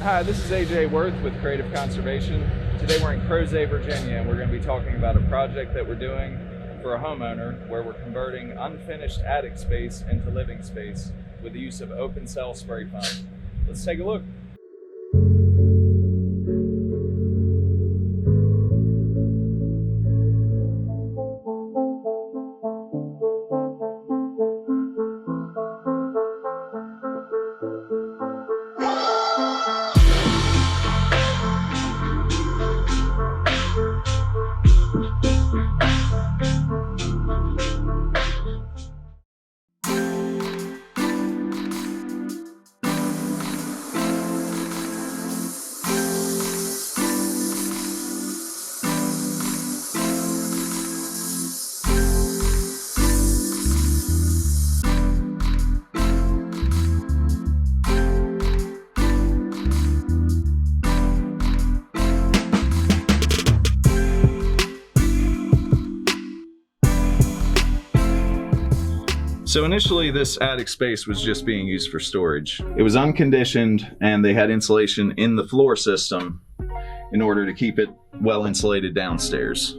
Hi, this is AJ Worth with Creative Conservation. Today we're in Crozet, Virginia, and we're going to be talking about a project that we're doing for a homeowner where we're converting unfinished attic space into living space with the use of open cell spray foam. Let's take a look. So initially this attic space was just being used for storage. It was unconditioned and they had insulation in the floor system in order to keep it well insulated downstairs.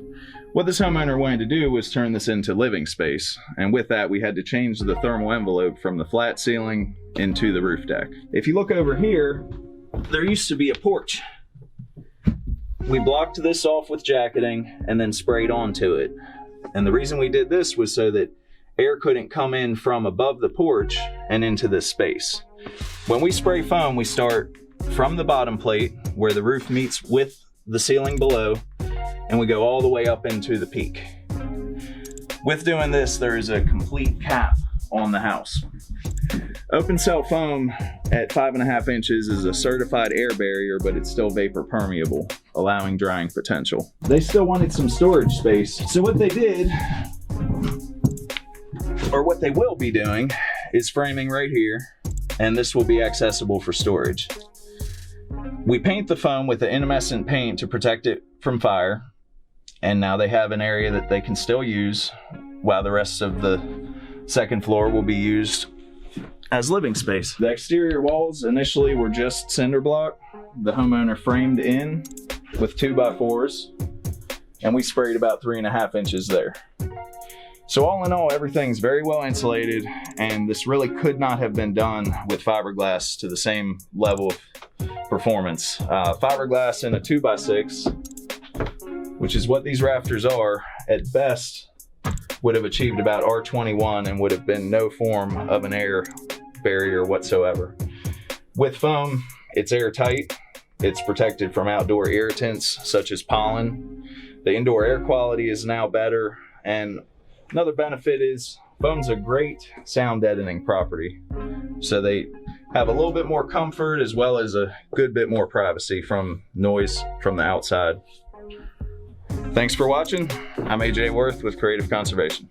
What this homeowner wanted to do was turn this into living space, and with that we had to change the thermal envelope from the flat ceiling into the roof deck. If you look over here, there used to be a porch. We blocked this off with jacketing and then sprayed onto it. And the reason we did this was so that air couldn't come in from above the porch and into this space. When we spray foam, we start from the bottom plate where the roof meets with the ceiling below, and we go all the way up into the peak. With doing this, there is a complete cap on the house. Open cell foam at 5.5 inches is a certified air barrier, but it's still vapor permeable, allowing drying potential. They still wanted some storage space, so what they did, or what they will be doing, is framing right here, and this will be accessible for storage. We paint the foam with the intumescent paint to protect it from fire, and now they have an area that they can still use while the rest of the second floor will be used as living space. The exterior walls initially were just cinder block. The homeowner framed in with 2x4s, and we sprayed about 3.5 inches there. So all in all, everything's very well insulated, and this really could not have been done with fiberglass to the same level of performance. Fiberglass in a 2x6, which is what these rafters are, at best would have achieved about R21 and would have been no form of an air barrier whatsoever. With foam, it's airtight. It's protected from outdoor irritants such as pollen. The indoor air quality is now better, and another benefit is foam's a great sound deadening property. So they have a little bit more comfort as well as a good bit more privacy from noise from the outside. Thanks for watching. I'm AJ Worth with Creative Conservation.